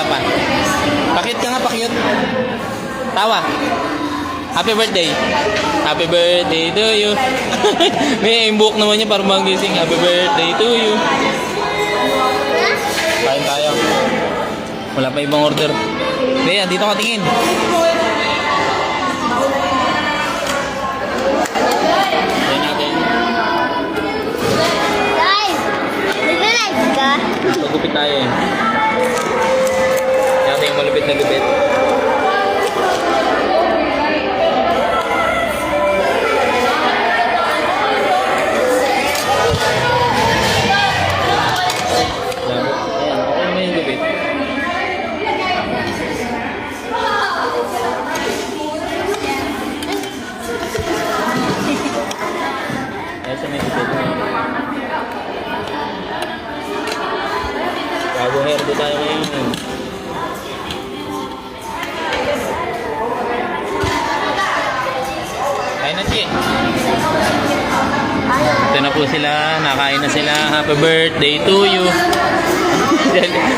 pa. Pakit ka nga, pakit. Tawa. Happy birthday. Happy birthday to you. May imbok naman niya para magising. Happy birthday to you. Kain tayo. Wala pa ibang order. Bea, dito ka tingin. Ayan natin. Guys, nag-live ka? Magupit tayo eh. Ayan natin yung malupit na gupit. Bago hair do tayo ngayon. Kain na, Chi. Ito na po sila. Nakain na sila. Happy birthday to you.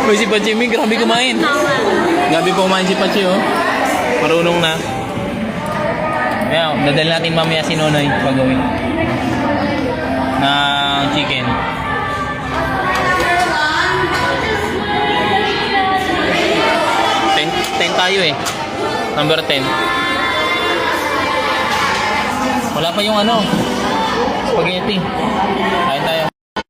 Uy, si Pachi Ming, grabe kumain. Grabe po kumain si Pachi, oh. Marunong na. Ayan, dadali natin mamaya si Nonoy pagawin ng chicken. 10 tayo eh. Number 10. Wala pa yung ano, spaghetti. Kain tayo.